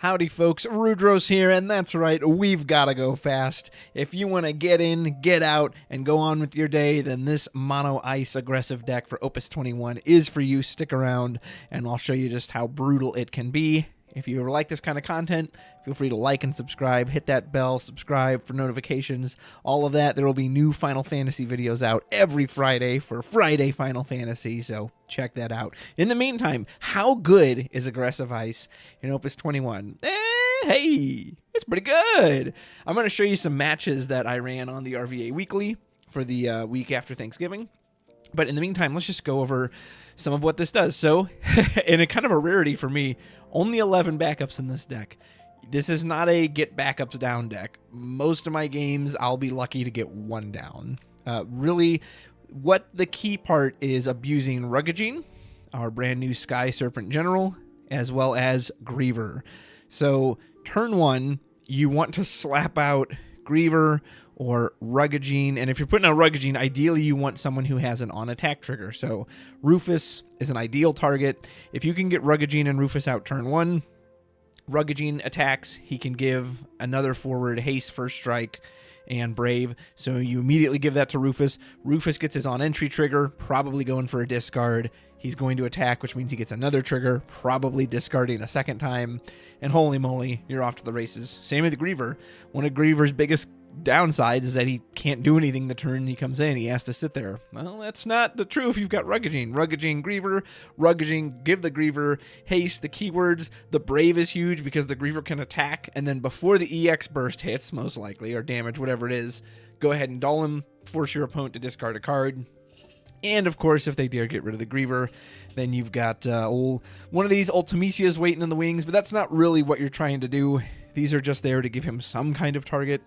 Howdy folks, Rudros here, and that's right, we've gotta go fast. If you want to get in, get out, and go on with your day, then this Mono Ice aggressive deck for Opus 21 is for you. Stick around, and I'll show you just how brutal it can be. If you like this kind of content, feel free to like and subscribe, hit that bell, subscribe for notifications, all of that. There will be new Final Fantasy videos out every Friday for Friday Final Fantasy, so check that out. In the meantime, how good is Aggressive Ice in Opus 21? Hey, it's pretty good. I'm going to show you some matches that I ran on the RVA Weekly for the week after Thanksgiving. But in the meantime, let's just go over some of what this does. So, in a kind of a rarity for me, only 11 backups in this deck. This is not a get backups down deck. Most of my games, I'll be lucky to get one down. Really, what the key part is abusing Ruggagine, our brand new Sky Serpent General, as well as Griever. So, turn one, you want to slap out Griever or Ruggagine, and if you're putting out Ruggagine, ideally you want someone who has an on-attack trigger. So Rufus is an ideal target. If you can get Ruggagine and Rufus out turn one, Ruggagine attacks, he can give another forward haste, first strike, and brave. So you immediately give that to Rufus. Rufus gets his on-entry trigger, probably going for a discard. He's going to attack, which means he gets another trigger, probably discarding a second time. And holy moly, you're off to the races. Same with the Griever. One of Griever's biggest downsides is that he can't do anything the turn he comes in. He has to sit there. Well, that's not the truth if you've got Ruggagine. Ruggagine, Griever. Ruggagine, give the Griever haste. The keywords, the Brave is huge because the Griever can attack, and then before the EX burst hits, most likely, or damage, whatever it is, go ahead and dull him, force your opponent to discard a card. And, of course, if they dare get rid of the Griever, then you've got one of these Ultimecias waiting in the wings, but that's not really what you're trying to do. These are just there to give him some kind of target.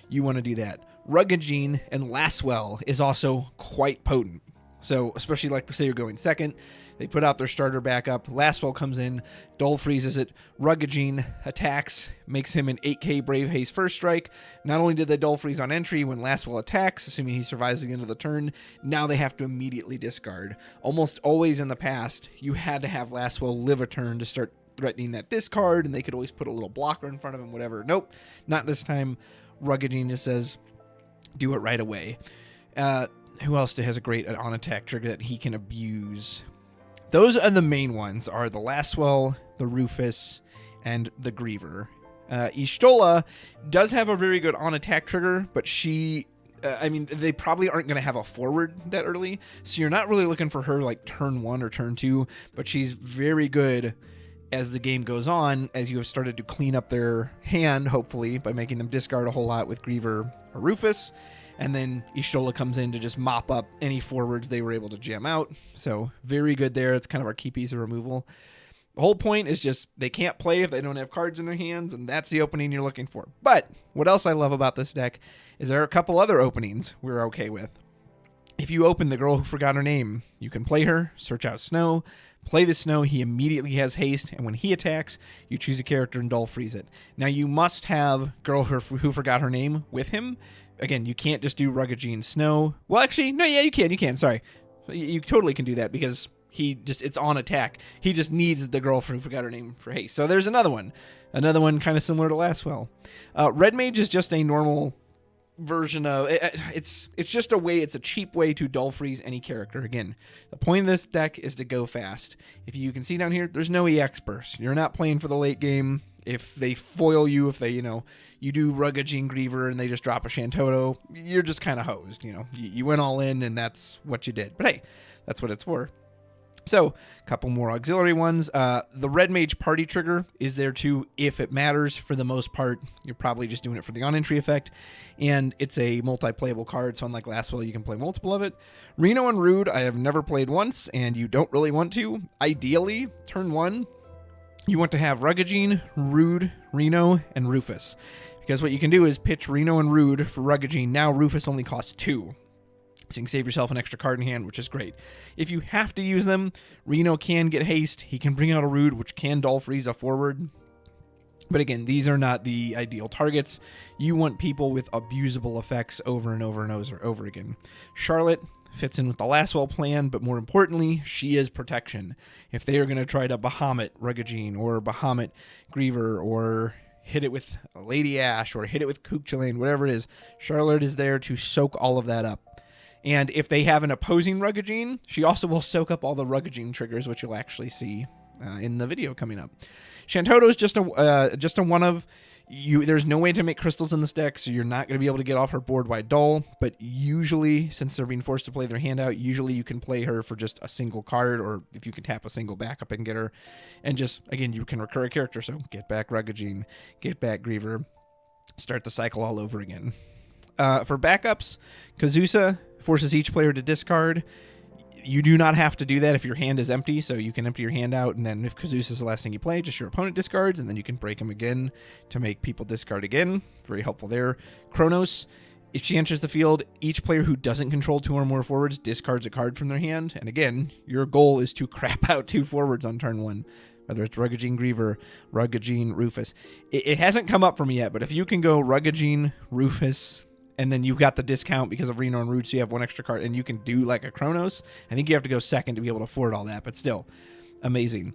You want to do that. Ruggagine and Laswell is also quite potent. So, especially like, say you're going second, they put out their starter backup. Laswell comes in, dull freezes it. Ruggagine attacks, makes him an 8k Brave Haste first strike. Not only did they dull freeze on entry, when Laswell attacks, assuming he survives the end of the turn, now they have to immediately discard. Almost always in the past, you had to have Laswell live a turn to start threatening that discard, and they could always put a little blocker in front of him, whatever. Nope, not this time. Ruggagine just says, do it right away. Who else has a great on-attack trigger that he can abuse? Those are the main ones, are the Laswell, the Rufus, and the Griever. Y'shtola does have a very good on-attack trigger, but she... they probably aren't going to have a forward that early, so you're not really looking for her like turn one or turn two, but she's very good as the game goes on, as you have started to clean up their hand, hopefully, by making them discard a whole lot with Griever or Rufus. And then Y'shtola comes in to just mop up any forwards they were able to jam out. So very good there. It's kind of our key piece of removal. The whole point is just they can't play if they don't have cards in their hands, and that's the opening you're looking for. But what else I love about this deck is there are a couple other openings we're okay with. If you open the Girl Who Forgot Her Name, you can play her, search out Snow, play the Snow, he immediately has haste, and when he attacks, you choose a character and dull freeze it. Now, you must have Girl Who Forgot Her Name with him. Again, you can't just do Ruggagine Snow. Well, actually, no, yeah, you can, sorry. You totally can do that because it's on attack. He just needs the Girl Who Forgot Her Name for haste. So there's another one kind of similar to Laswell. Red Mage is just a normal version of it's just it's a cheap way to dull freeze any character. Again, the point of this deck is to go fast. If you can see down here, there's no EX burst. You're not playing for the late game. If they foil you, if they you do Ruggagine Griever and they just drop a Shantoto, you're just kind of hosed. You went all in and that's what you did. But hey, that's what it's for. So, a couple more auxiliary ones. The Red Mage party trigger is there too if it matters. For the most part, you're probably just doing it for the on-entry effect. And it's a multi-playable card, so unlike Laswell, you can play multiple of it. Reno and Rude, I have never played once, and you don't really want to. Ideally, turn one, you want to have Ruggagine, Rude, Reno, and Rufus. Because what you can do is pitch Reno and Rude for Ruggagine. Now Rufus only costs 2. So you can save yourself an extra card in hand, which is great. If you have to use them, Reno can get haste. He can bring out a Rude, which can dull freeze a forward. But again, these are not the ideal targets. You want people with abusable effects over and over and over again. Charlotte fits in with the Lastwell plan, but more importantly, she is protection. If they are going to try to Bahamut Ruggagine or Bahamut Griever or hit it with Lady Ash or hit it with Kuchulain, whatever it is, Charlotte is there to soak all of that up. And if they have an opposing Ruggagine, she also will soak up all the Ruggagine triggers, which you'll actually see in the video coming up. Shantoto is just a one of. There's no way to make crystals in this deck, so you're not going to be able to get off her board by Dull, but usually, since they're being forced to play their hand out, usually you can play her for just a single card, or if you can tap a single backup and get her, and just, again, you can recur a character, so get back Ruggagine, get back Griever, start the cycle all over again. For backups, Kazusa forces each player to discard. You do not have to do that if your hand is empty, so you can empty your hand out, and then if Kazusa is the last thing you play, just your opponent discards, and then you can break him again to make people discard again. Very helpful there. Kronos, if she enters the field, each player who doesn't control 2 or more forwards discards a card from their hand, and again, your goal is to crap out 2 forwards on turn 1, whether it's Ruggagine Griever, Ruggagine Rufus. It hasn't come up for me yet, but if you can go Ruggagine, Rufus, and then you've got the discount because of Reno and Root, so you have 1 extra card, and you can do like a Kronos. I think you have to go second to be able to afford all that, but still, amazing.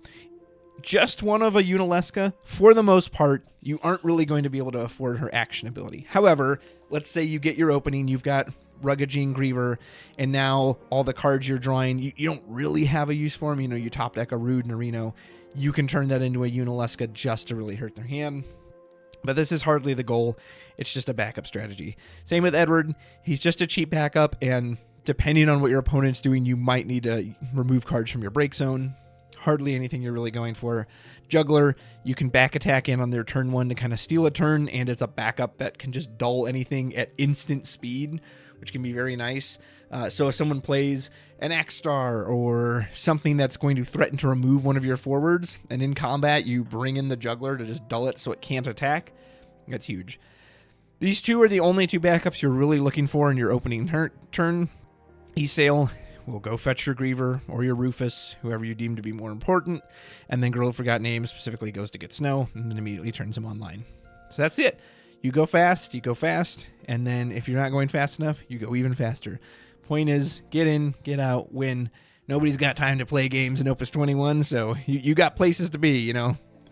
Just one of a Unalesca, for the most part, you aren't really going to be able to afford her action ability. However, let's say you get your opening, you've got Ruggagine Griever, and now all the cards you're drawing, you don't really have a use for them. You know, you top deck a Rude and a Reno. You can turn that into a Unalesca just to really hurt their hand. But this is hardly the goal. It's just a backup strategy. Same with Edward. He's just a cheap backup, and depending on what your opponent's doing, you might need to remove cards from your break zone. Hardly anything you're really going for. Juggler, you can back attack in on their turn 1 to kind of steal a turn, and it's a backup that can just dull anything at instant speed, which can be very nice. So if someone plays an X-Star or something that's going to threaten to remove one of your forwards, and in combat you bring in the Juggler to just dull it so it can't attack, that's huge. These 2 are the only 2 backups you're really looking for in your opening turn. Esail will go fetch your Griever or your Rufus, whoever you deem to be more important, and then Girl Who Forgot Names specifically goes to get Snow, and then immediately turns him online. So that's it. You go fast, and then if you're not going fast enough, you go even faster. Point is, get in, get out, win. Nobody's got time to play games in Opus 21, so you got places to be,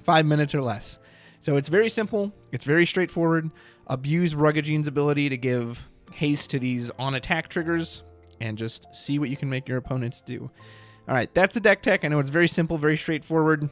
5 minutes or less. So it's very simple. It's very straightforward. Abuse Ruggagine's ability to give haste to these on-attack triggers, and just see what you can make your opponents do. All right, that's the deck tech. I know it's very simple, very straightforward,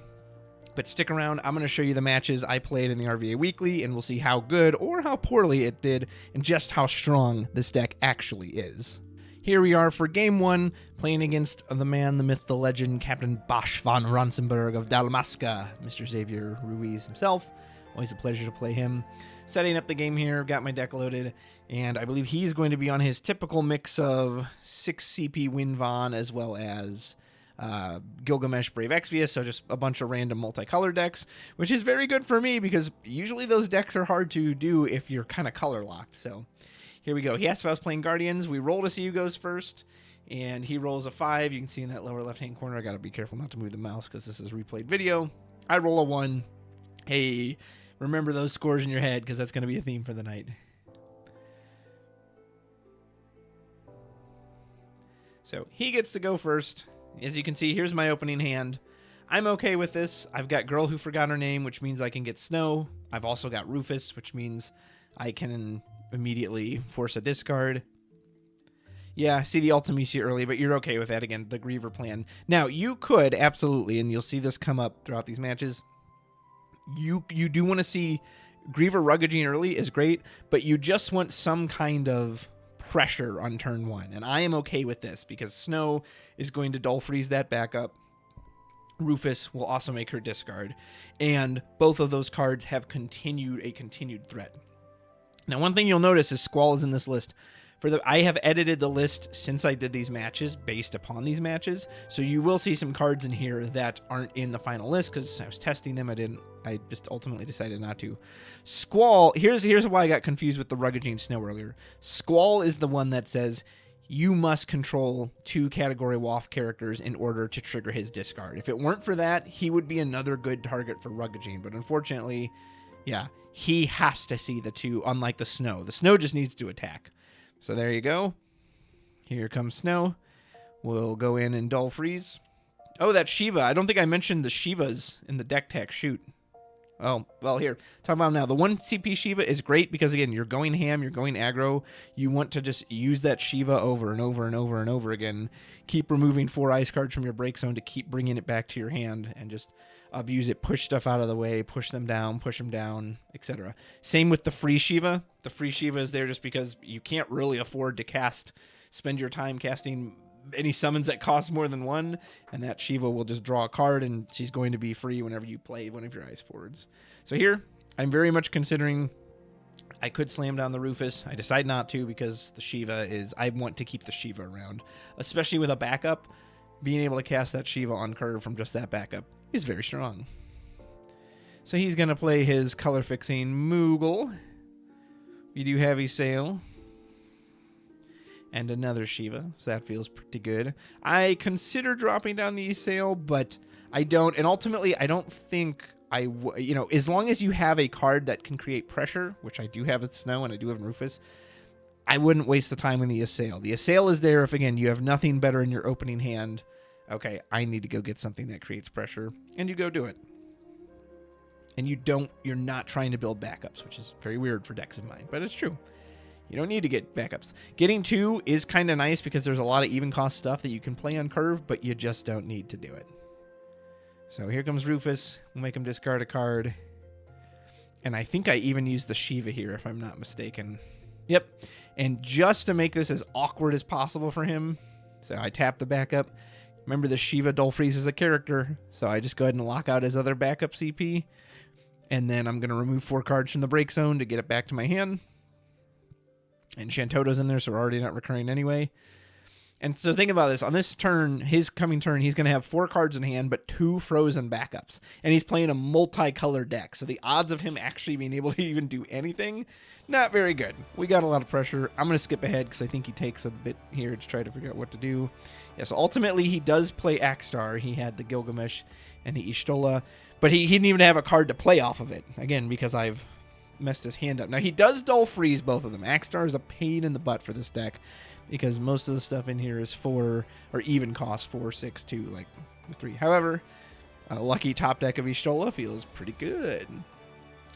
but stick around. I'm going to show you the matches I played in the RVA Weekly, and we'll see how good or how poorly it did, and just how strong this deck actually is. Here we are for Game 1, playing against the man, the myth, the legend, Captain Bosch von Ronsenberg of Dalmasca, Mr. Xavier Ruiz himself. Always a pleasure to play him. Setting up the game here, got my deck loaded, and I believe he's going to be on his typical mix of 6 CP Winvon as well as Gilgamesh Brave Exvius, so just a bunch of random multicolor decks, which is very good for me because usually those decks are hard to do if you're kind of color locked. So here we go. He asked if I was playing Guardians. We roll to see who goes first, and he rolls a 5. You can see in that lower left-hand corner. I got to be careful not to move the mouse because this is replayed video. I roll a 1. Hey, remember those scores in your head because that's going to be a theme for the night. So he gets to go first. As you can see, here's my opening hand. I'm okay with this. I've got Girl Who Forgot Her Name, which means I can get Snow. I've also got Rufus, which means I can immediately force a discard. Yeah, see the Ultimecia early, but you're okay with that. Again, the Griever plan. Now, you could, absolutely, and you'll see this come up throughout these matches, you do want to see Griever Ruggagine early is great, but you just want some kind of pressure on turn 1, and I am okay with this because Snow is going to Dull Freeze that backup. Rufus will also make her discard, and both of those cards have a continued threat. Now, one thing you'll notice is Squall is in this list. I have edited the list since I did these matches based upon these matches, so you will see some cards in here that aren't in the final list because I was testing them. I just ultimately decided not to. Squall, here's why I got confused with the Ruggagine Snow earlier. Squall is the one that says you must control 2 Category WAF characters in order to trigger his discard. If it weren't for that, he would be another good target for Ruggagine, but unfortunately, yeah, he has to see the 2, unlike the Snow. The Snow just needs to attack. So there you go. Here comes Snow. We'll go in and Dull Freeze. Oh, that Shiva. I don't think I mentioned the Shivas in the deck tech. Shoot. Oh, well, here. Talk about them now. The 1 CP Shiva is great because, again, you're going ham, you're going aggro. You want to just use that Shiva over and over and over and over again. Keep removing 4 ice cards from your break zone to keep bringing it back to your hand and just abuse it. Push stuff out of the way, push them down, etc. Same with the free Shiva. The free Shiva is there just because you can't really afford to spend your time casting any summons that cost more than 1, and that Shiva will just draw a card, and she's going to be free whenever you play one of your ice forwards. So here, I'm very much considering I could slam down the Rufus. I decide not to because the Shiva I want to keep the Shiva around, especially with a backup. Being able to cast that Shiva on curve from just that backup is very strong. So he's going to play his color fixing Moogle. We do Heavy Sail. And another Shiva, so that feels pretty good. I consider dropping down the Sail, but I don't. And ultimately, I don't think as long as you have a card that can create pressure, which I do have with Snow and I do have in Rufus, I wouldn't waste the time in the Assail. The Assail is there if, again, you have nothing better in your opening hand. Okay, I need to go get something that creates pressure, and you go do it. And you're not trying to build backups, which is very weird for decks of mine, but it's true. You don't need to get backups. Getting 2 is kind of nice because there's a lot of even cost stuff that you can play on curve, but you just don't need to do it. So here comes Rufus. We'll make him discard a card. And I think I even used the Shiva here, if I'm not mistaken. Yep. And just to make this as awkward as possible for him, so I tap the backup. Remember, the Shiva Dull Freeze is a character, so I just go ahead and lock out his other backup CP. And then I'm going to remove 4 cards from the break zone to get it back to my hand. And Shantoto's in there, so we're already not recurring anyway. And so think about this. On this turn, his coming turn, he's going to have 4 cards in hand, but 2 frozen backups. And he's playing a multicolored deck. So the odds of him actually being able to even do anything, not very good. We got a lot of pressure. I'm going to skip ahead because I think he takes a bit here to try to figure out what to do. Yeah, so ultimately, he does play Axstar. He had the Gilgamesh and the Ishtola, but he didn't even have a card to play off of it. Again, because I've messed his hand up. Now, he does Dull Freeze both of them. Axstar is a pain in the butt for this deck because most of the stuff in here is 4 or even cost 4, 6, 2, like 3. However, a lucky top deck of Ishtola feels pretty good.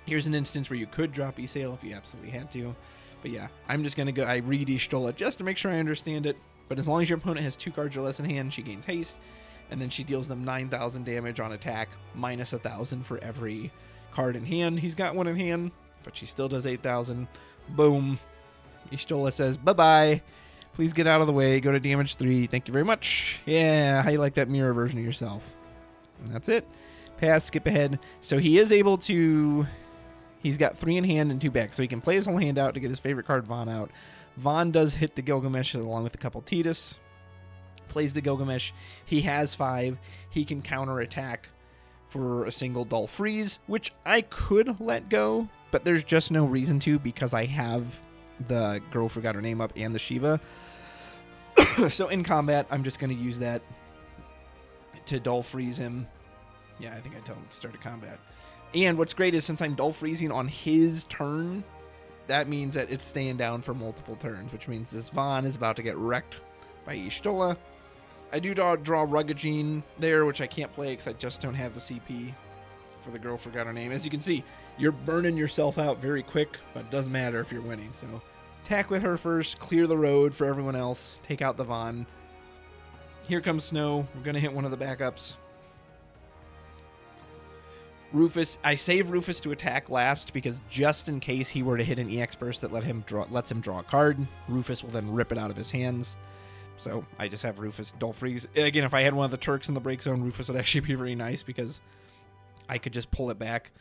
Here's an instance where you could drop Esail if you absolutely had to. But yeah, I'm just going to go, I read Ishtola just to make sure I understand it. But as long as your opponent has 2 cards or less in hand, she gains haste. And then she deals them 9,000 damage on attack, minus 1,000 for every card in hand. He's got 1 in hand, but she still does 8,000. Boom. Ishtola says, bye-bye. Please get out of the way. Go to damage 3. Thank you very much. Yeah, how you like that mirror version of yourself? And that's it. Pass, skip ahead. So he is able to... He's got 3 in hand and 2 back. So he can play his whole hand out to get his favorite card, Vaughn, out. Vaughn does hit the Gilgamesh along with a couple Tidus. Plays the Gilgamesh. He has 5. He can counterattack for a single Dull Freeze, which I could let go, but there's just no reason to because I have the Girl Forgot Her Name up and the Shiva. So in combat, I'm just going to use that to Dull Freeze him. Yeah, I think I tell him at the start of combat. And what's great is since I'm Dull Freezing on his turn, that means that it's staying down for multiple turns, which means this Vaughn is about to get wrecked by Ishtola. I do draw Ruggagine there, which I can't play because I just don't have the CP for the Girl Forgot Her Name. As you can see, you're burning yourself out very quick, but it doesn't matter if you're winning. So attack with her first, clear the road for everyone else, take out the Vaughn. Here comes Snow. We're going to hit one of the backups. Rufus, I save Rufus to attack last because just in case he were to hit an EX burst that lets him draw a card, Rufus will then rip it out of his hands. So I just have Rufus Dull Freeze. Again, if I had one of the Turks in the break zone, Rufus would actually be very nice because I could just pull it back.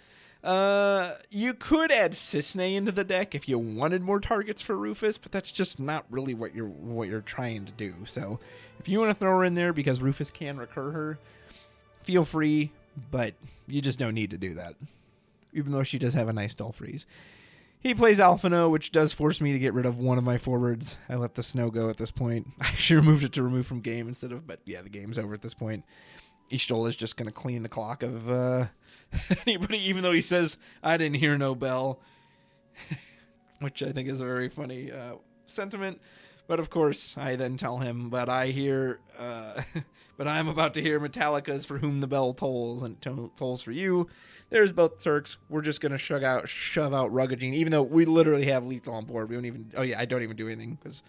You could add Cisne into the deck if you wanted more targets for Rufus, but that's just not really what you're trying to do. So if you want to throw her in there because Rufus can recur her, feel free, but you just don't need to do that, even though she does have a nice Dull Freeze. He plays Alphino, which does force me to get rid of one of my forwards. I let the Snow go at this point. I actually removed it to remove from game instead of, but yeah, the game's over at this point. Ishtola is just going to clean the clock of anybody, even though he says, I didn't hear no bell, which I think is a very funny sentiment. But of course, I then tell him, but I'm about to hear Metallica's For Whom the Bell Tolls, and it tolls for you. There's both Turks. We're just going to shove out Ruggagine, even though we literally have lethal on board. I don't even do anything, because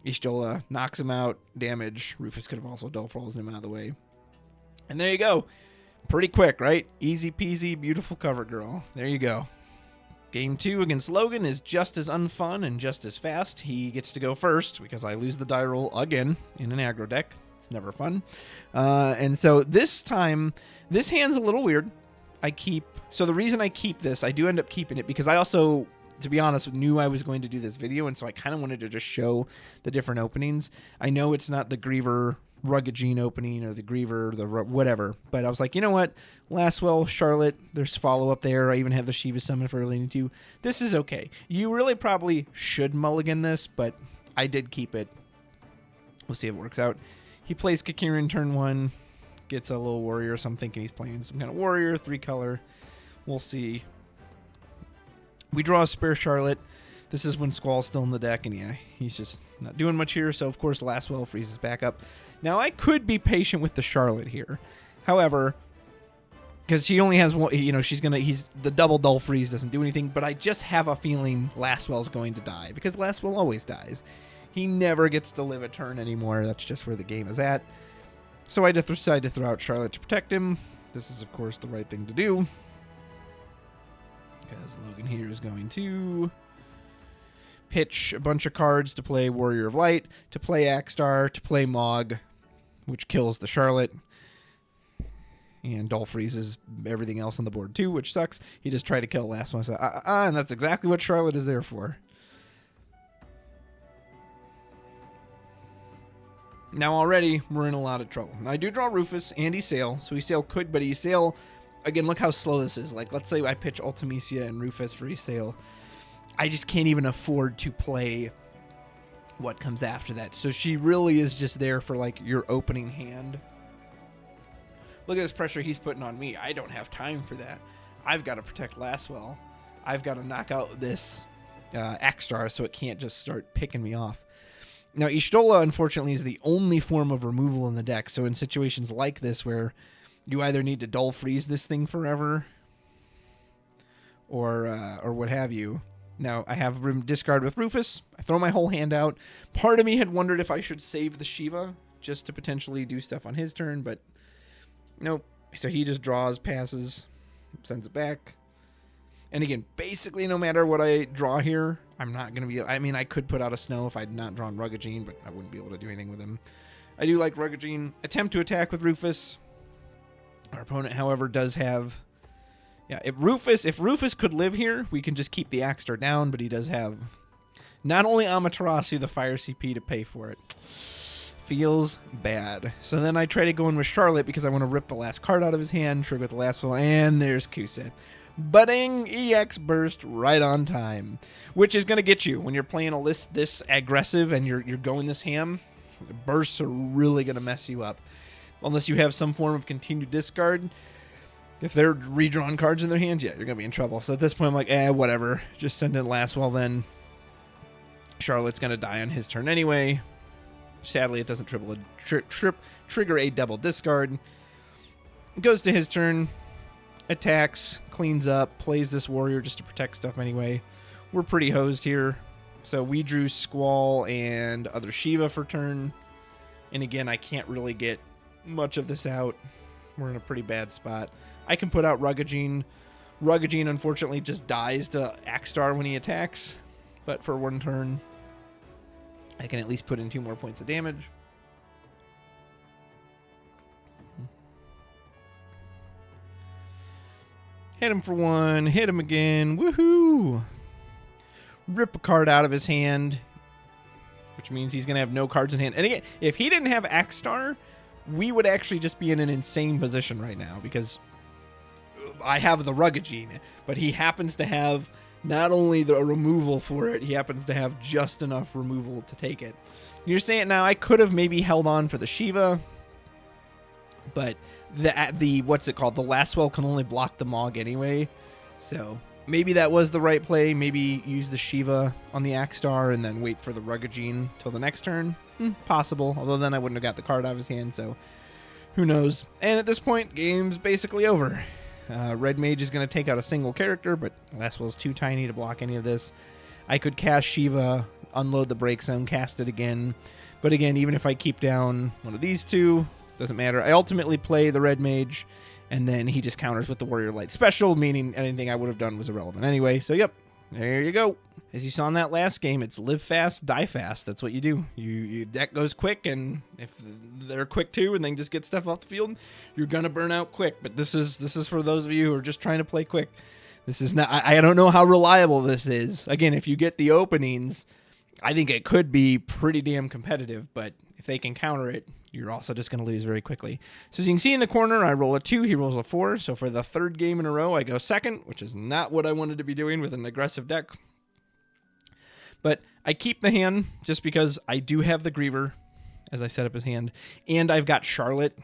Y'shtola knocks him out, damage. Rufus could have also Dull Falls him out of the way. And there you go. Pretty quick, right? Easy peasy, beautiful cover girl. There you go. Game 2 against Logan is just as unfun and just as fast. He gets to go first because I lose the die roll again in an aggro deck. It's never fun. And so this time, this hand's a little weird. So the reason I keep this, I do end up keeping it because I also, to be honest, knew I was going to do this video, and so I kind of wanted to just show the different openings. I know it's not the Griever Ruggagine opening or the Griever, whatever, but I was like, you know what? Lastwell, Charlotte, there's follow-up there. I even have the Shiva summon for early to. This is okay. You really probably should mulligan this, but I did keep it. We'll see if it works out. He plays Kakirin turn 1, gets a little warrior, so I'm thinking he's playing some kind of warrior, 3-color. We'll see. We draw a spare Charlotte. This is when Squall's still in the deck, and yeah, he's just not doing much here, so of course Lastwell freezes back up. Now, I could be patient with the Charlotte here. However, because she only has one, the double Dull Freeze doesn't do anything, but I just have a feeling Lastwell's going to die, because Lastwell always dies. He never gets to live a turn anymore. That's just where the game is at. So I decide to throw out Charlotte to protect him. This is, of course, the right thing to do, because Logan here is going to pitch a bunch of cards to play Warrior of Light, to play Axstar, to play Mog, which kills the Charlotte. And Dull freezes everything else on the board too, which sucks. He just tried to kill the last one. So, and that's exactly what Charlotte is there for. Now already, we're in a lot of trouble. Now, I do draw Rufus and Ysayle, so Ysayle could, but Ysayle, again, look how slow this is. Like, let's say I pitch Ultimecia and Rufus for Ysayle. I just can't even afford to play what comes after that. So she really is just there for, like, your opening hand. Look at this pressure he's putting on me. I don't have time for that. I've got to protect Lastwell. I've got to knock out this Axstar so it can't just start picking me off. Now, Y'shtola, unfortunately, is the only form of removal in the deck. So in situations like this where you either need to Dull Freeze this thing forever or what have you. Now, I have room discard with Rufus. I throw my whole hand out. Part of me had wondered if I should save the Shiva just to potentially do stuff on his turn, but nope. So he just draws, passes, sends it back. And again, basically no matter what I draw here, I'm not going to be... I mean, I could put out a Snow if I'd not drawn Ruggagine, but I wouldn't be able to do anything with him. I do like Ruggagine. Attempt to attack with Rufus. Our opponent, however, does have... Yeah, if Rufus could live here, we can just keep the Axstar down, but he does have not only Amaterasu, the Fire CP to pay for it. Feels bad. So then I try to go in with Charlotte because I want to rip the last card out of his hand, trigger with the last one, and there's Kuseth. Budding EX Burst right on time, which is going to get you when you're playing a list this aggressive and you're going this ham. Bursts are really going to mess you up. Unless you have some form of continued discard. If they're redrawn cards in their hands, yeah, you're going to be in trouble. So at this point, I'm like, whatever. Just send in Lastwell then. Charlotte's going to die on his turn anyway. Sadly, it doesn't trigger a double discard. Goes to his turn. Attacks, cleans up, plays this warrior just to protect stuff anyway. We're pretty hosed here. So we drew Squall and other Shiva for turn. And again, I can't really get much of this out. We're in a pretty bad spot. I can put out Ruggagine. Ruggagine, unfortunately, just dies to Axstar when he attacks. But for one turn, I can at least put in 2 more points of damage. Hit him for 1. Hit him again. Woohoo! Rip a card out of his hand, which means he's going to have no cards in hand. And again, if he didn't have Axstar, we would actually just be in an insane position right now because I have the Ruggagine, but he happens to have not only the removal for it, he happens to have just enough removal to take it. You're saying now I could have maybe held on for the Shiva, but the what's it called? The Lastwell can only block the Mog anyway. So Maybe that was the right play. Maybe use the Shiva on the Axstar and then wait for the Ruggagene till the next turn. Possible, although then I wouldn't have got the card out of his hand, so who knows. And at this point, game's basically over. Red Mage is going to take out a single character, but Lastwell's too tiny to block any of this. I could cast Shiva, unload the Break Zone, cast it again. But again, even if I keep down one of these two, doesn't matter. I ultimately play the Red Mage, and then he just counters with the Warrior Light Special, meaning anything I would have done was irrelevant anyway. So, yep, there you go. As you saw in that last game, it's live fast, die fast. That's what you do. Your deck goes quick, and if they're quick too, and then just get stuff off the field, you're gonna burn out quick. But this is for those of you who are just trying to play quick. This is not. I don't know how reliable this is. Again, if you get the openings, I think it could be pretty damn competitive. But if they can counter it, you're also just going to lose very quickly. So as you can see in the corner, I roll a 2, he rolls a 4. So for the third game in a row, I go second, which is not what I wanted to be doing with an aggressive deck. But I keep the hand just because I do have the Griever as I set up his hand. And I've got Charlotte,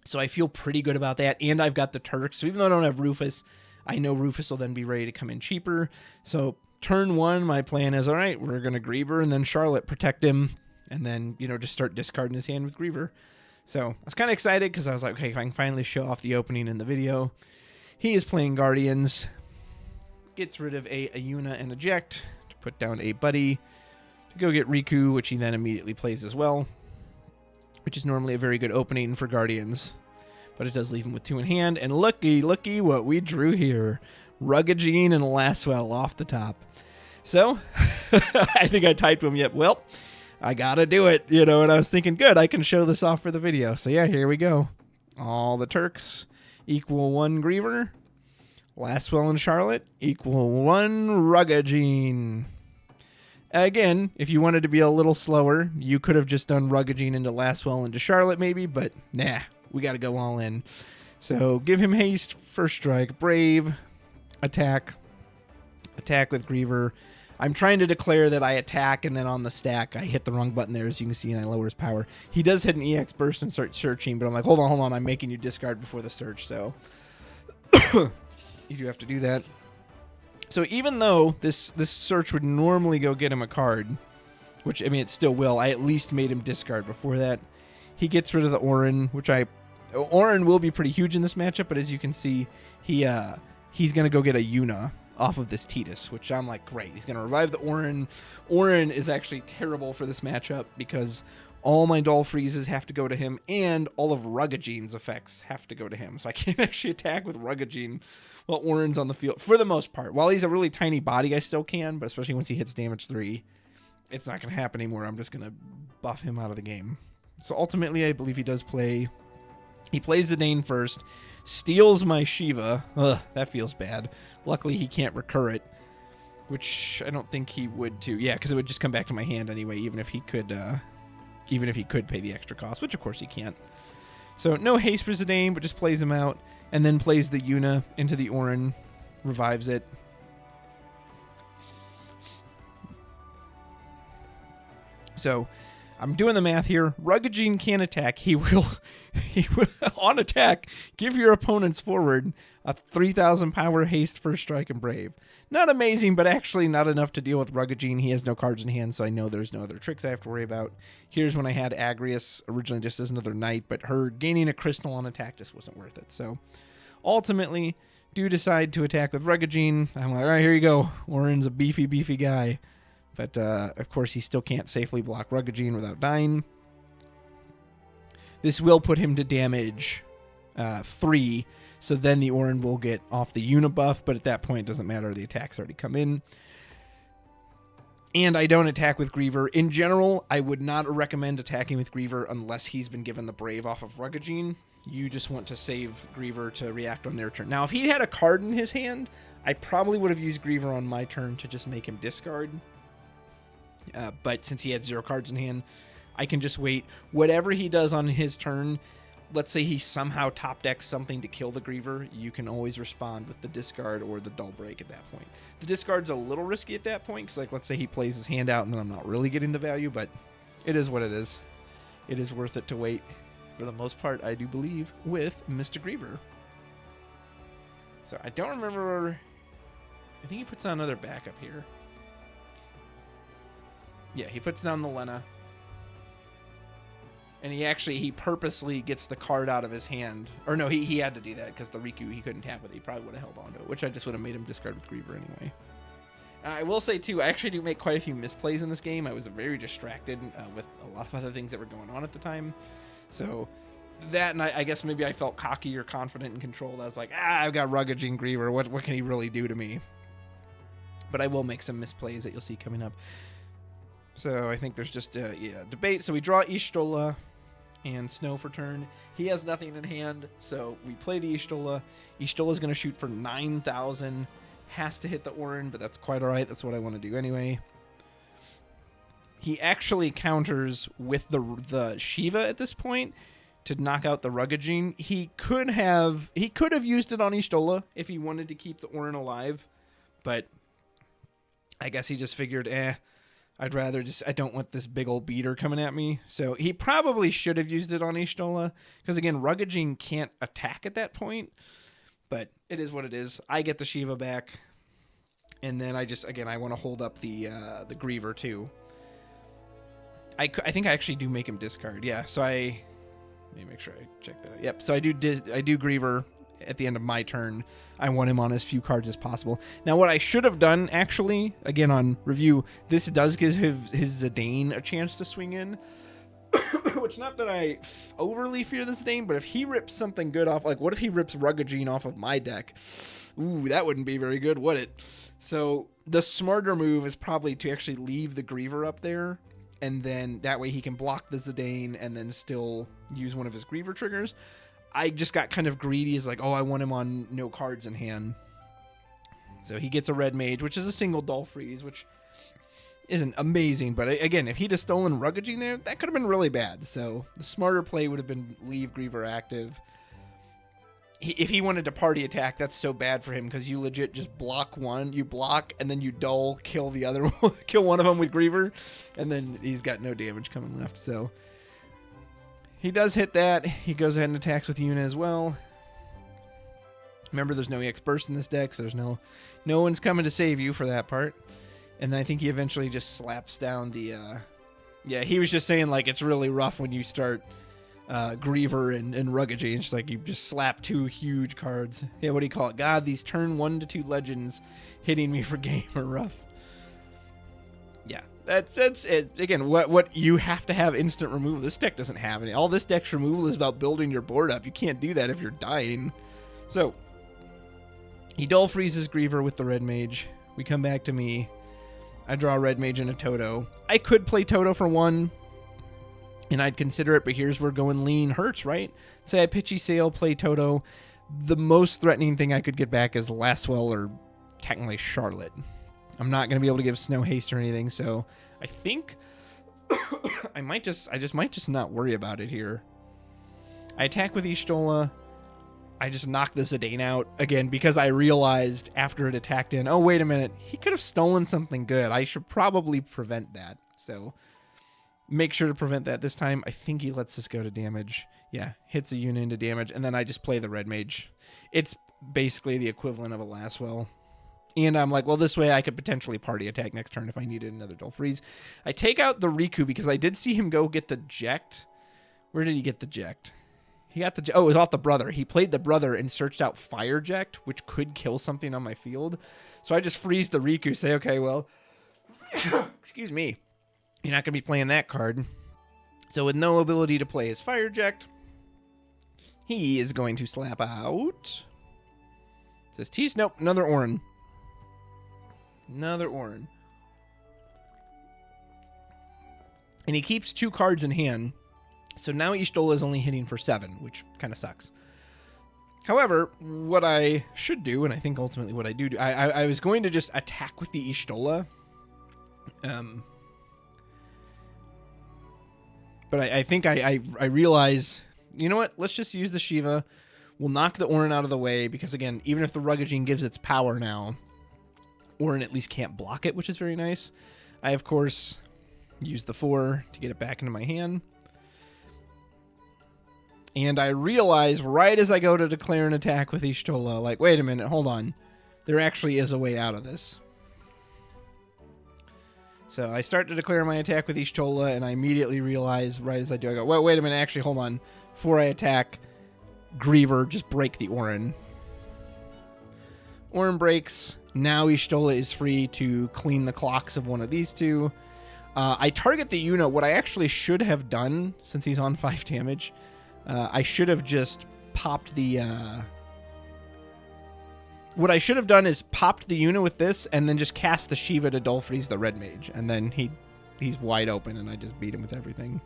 so I feel pretty good about that. And I've got the Turks. So even though I don't have Rufus, I know Rufus will then be ready to come in cheaper. So turn 1, my plan is, all right, we're going to Griever and then Charlotte, protect him. And then, just start discarding his hand with Griever. So I was kind of excited because I was like, okay, if I can finally show off the opening in the video. He is playing Guardians. Gets rid of a Yuna and eject to put down a Buddy to go get Riku, which he then immediately plays as well, which is normally a very good opening for Guardians. But it does leave him with 2 in hand. And looky what we drew here. Ruggagene and Lastwell off the top. So I think I typed to him, yep, well, I gotta do it, and I was thinking, good, I can show this off for the video. So yeah, here we go. All the Turks equal 1 Griever. Lastwell and Charlotte equal 1 Ruggagene. Again, if you wanted to be a little slower, you could have just done Ruggagene into Lastwell into Charlotte maybe, but nah, we gotta go all in. So give him haste, first strike, brave, attack with Griever. I'm trying to declare that I attack, and then on the stack, I hit the wrong button there, as you can see, and I lower his power. He does hit an EX burst and start searching, but I'm like, hold on, I'm making you discard before the search, so you do have to do that. So even though this search would normally go get him a card, which, I mean, it still will, I at least made him discard before that. He gets rid of the Orin, which Orin will be pretty huge in this matchup, but as you can see, he's going to go get a Yuna off of this Tidus, which I'm like, great. He's going to revive the Orin. Orin is actually terrible for this matchup because all my Doll Freezes have to go to him, and all of Ruggagene's effects have to go to him. So I can't actually attack with Ruggagene while Orin's on the field, for the most part. While he's a really tiny body, I still can, but especially once he hits damage 3, it's not going to happen anymore. I'm just going to buff him out of the game. So ultimately, I believe he does play. He plays the Dane first, steals my Shiva. Ugh, that feels bad. Luckily, he can't recur it, which I don't think he would too. Yeah, because it would just come back to my hand anyway, even if he could pay the extra cost, which of course he can't. So no haste for Zidane, but just plays him out, and then plays the Yuna into the Orin, revives it. So I'm doing the math here. Ruggagene can attack. He will on attack give your opponents forward a 3,000 power haste, first strike, and brave. Not amazing, but actually not enough to deal with Ruggagene. He has no cards in hand, so I know there's no other tricks I have to worry about. Here's when I had Agrius originally just as another knight, but her gaining a crystal on attack just wasn't worth it. So ultimately, do decide to attack with Ruggagene. I'm like, all right, here you go. Orin's a beefy guy. But, of course, he still can't safely block Ruggagene without dying. This will put him to damage 3, so then the Orin will get off the Una buff, but at that point, it doesn't matter. The attacks already come in. And I don't attack with Griever. In general, I would not recommend attacking with Griever unless he's been given the Brave off of Ruggagene. You just want to save Griever to react on their turn. Now, if he had a card in his hand, I probably would have used Griever on my turn to just make him discard. But since he had 0 cards in hand, I can just wait. Whatever he does on his turn, let's say he somehow top decks something to kill the Griever, you can always respond with the discard or the Dull Break at that point. The discard's a little risky at that point, because let's say he plays his hand out and then I'm not really getting the value, but it is what it is. It is worth it to wait, for the most part, I do believe, with Mr. Griever. So I don't remember I think he puts down another backup here. Yeah, he puts down the Lena. And he purposely gets the card out of his hand. Or no, he had to do that because the Riku, he couldn't tap it. He probably would have held on to it, which I just would have made him discard with Griever anyway. I will say, too, I actually do make quite a few misplays in this game. I was very distracted with a lot of other things that were going on at the time. So that, and I guess maybe I felt cocky or confident and controlled. I was like, I've got Ruggaging Griever. What can he really do to me? But I will make some misplays that you'll see coming up. So I think there's just debate. So we draw Y'shtola and Snow for turn. He has nothing in hand, so we play the Y'shtola. Y'shtola's going to shoot for 9,000. Has to hit the Orin, but that's quite all right. That's what I want to do anyway. He actually counters with the Shiva at this point to knock out the Ruggaging. He could have used it on Y'shtola if he wanted to keep the Orin alive, but I guess he just figured, I don't want this big old beater coming at me. So he probably should have used it on Y'shtola, because again, Ruggaging can't attack at that point, but it is what it is. I get the Shiva back, and then I want to hold up the Griever too. I think I actually do make him discard. Yeah, so let me make sure I check that out. Yep, so I do Griever at the end of my turn. I want him on as few cards as possible. Now, what I should have done, actually, again on review, this does give his Zidane a chance to swing in. Which, not that I overly fear the Zidane, but if he rips something good off, like what if he rips Ruggaging off of my deck? Ooh, that wouldn't be very good, would it? So the smarter move is probably to actually leave the Griever up there, and then that way he can block the Zidane and then still use one of his Griever triggers. I just got kind of greedy, as like, I want him on no cards in hand. So he gets a red mage, which is a single dull freeze, which isn't amazing. But again, if he'd have stolen Ruggaging there, that could have been really bad. So the smarter play would have been leave Griever active. If he wanted to party attack, that's so bad for him, because you legit just block one. You block, and then you dull, kill the other one, kill one of them with Griever, and then he's got no damage coming left. So he does hit that. He goes ahead and attacks with Yuna as well. Remember, there's no EX Burst in this deck, so there's no one's coming to save you for that part. And then I think he eventually just slaps down the... he was just saying, like, it's really rough when you start Griever and Ruggaging. It's like you just slap two huge cards. Yeah, what do you call it? God, these turn 1 to 2 legends hitting me for game are rough. Yeah, that's it. Again, what you have to have instant removal. This deck doesn't have any. All this deck's removal is about building your board up. You can't do that if you're dying. So he dull freezes Griever with the red mage. We come back to me. I draw a red mage and a Toto. I could play Toto for 1, and I'd consider it, but here's where going lean hurts, right? Say I pitchy sail, play Toto. The most threatening thing I could get back is Laswell or technically Charlotte. I'm not going to be able to give Snow haste or anything, so I think I might just not worry about it here. I attack with Y'shtola. I just knock the Zidane out again because I realized after it attacked in, oh, wait a minute, he could have stolen something good. I should probably prevent that. So make sure to prevent that this time. I think he lets this go to damage. Yeah, hits a unit into damage, and then I just play the red mage. It's basically the equivalent of a Laswell. And I'm like, well, this way I could potentially party attack next turn if I needed another dull freeze. I take out the Riku because I did see him go get the Ject. Where did he get the Ject? He got it was off the brother. He played the brother and searched out Fire Ject, which could kill something on my field. So I just freeze the Riku, say, okay, well, excuse me, you're not going to be playing that card. So with no ability to play his Fire Ject, he is going to slap out. It says Tease, nope, another Orin. Another Orin. And he keeps 2 cards in hand. So now Y'shtola is only hitting for 7, which kind of sucks. However, what I should do, and I think ultimately what I do, I was going to just attack with the Y'shtola. But I think I realize, you know what? Let's just use the Shiva. We'll knock the Orin out of the way, because again, even if the Ruggaging gives its power now, Orin at least can't block it, which is very nice. I, of course, use the 4 to get it back into my hand. And I realize right as I go to declare an attack with Y'shtola, like, wait a minute, hold on. there actually is a way out of this. So I start to declare my attack with Y'shtola, and I immediately realize, right as I do, I go, wait a minute, actually, hold on. Before I attack, Griever, just break the Orin. Orin breaks. Now Y'shtola is free to clean the clocks of one of these two. I target the Yuna. What I actually should have done, since he's on 5 damage, I should have just popped the... What I should have done is popped the Yuna with this and then just cast the Shiva to dull freeze the red mage. And then he's wide open and I just beat him with everything.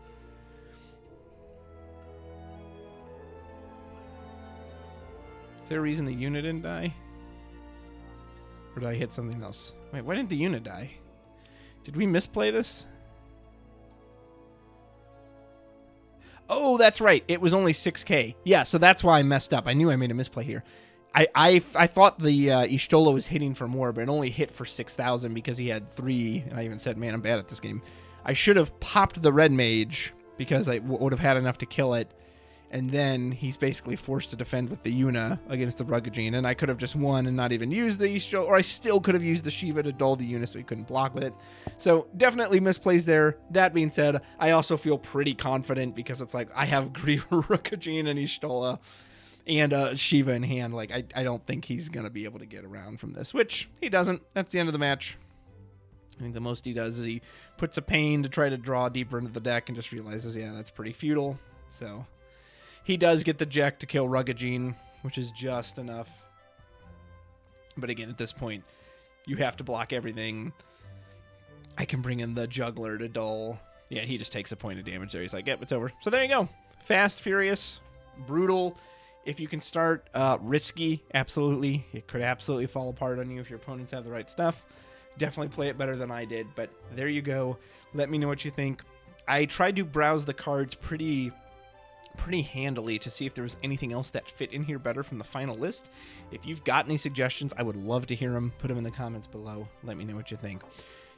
Is there a reason the Yuna didn't die? Or did I hit something else? Wait, why didn't the Yuna die? Did we misplay this? Oh, that's right. It was only 6k. Yeah, so that's why I messed up. I knew I made a misplay here. I thought the Y'shtola was hitting for more, but it only hit for 6,000 because he had 3. And I even said, man, I'm bad at this game. I should have popped the red mage because I would have had enough to kill it. And then he's basically forced to defend with the Yuna against the Rugagine. And I could have just won and not even used the Y'shtola. Or I still could have used the Shiva to dull the Yuna so he couldn't block with it. So definitely misplays there. That being said, I also feel pretty confident because it's like I have Griever, Rugagine, and Y'shtola. And Shiva in hand. Like, I don't think he's going to be able to get around from this. Which he doesn't. That's the end of the match. I think the most he does is he puts a pain to try to draw deeper into the deck and just realizes, yeah, that's pretty futile. So... he does get the Jack to kill Rugagine, which is just enough. But again, at this point, you have to block everything. I can bring in the Juggler to dull. Yeah, he just takes a point of damage there. He's like, yep, it's over. So there you go. Fast, furious, brutal. If you can start risky, absolutely. It could absolutely fall apart on you if your opponents have the right stuff. Definitely play it better than I did. But there you go. Let me know what you think. I tried to browse the cards pretty handily to see if there was anything else that fit in here better from the final list. If you've got any suggestions, I would love to hear them. Put them in the comments below. Let me know what you think.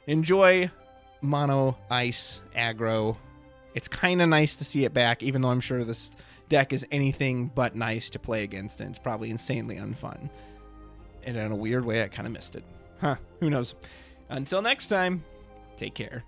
Enjoy Mono Ice Aggro. It's kind of nice to see it back, even though I'm sure this deck is anything but nice to play against, and it's probably insanely unfun. And in a weird way, I kind of missed it. Huh, who knows? Until next time, take care.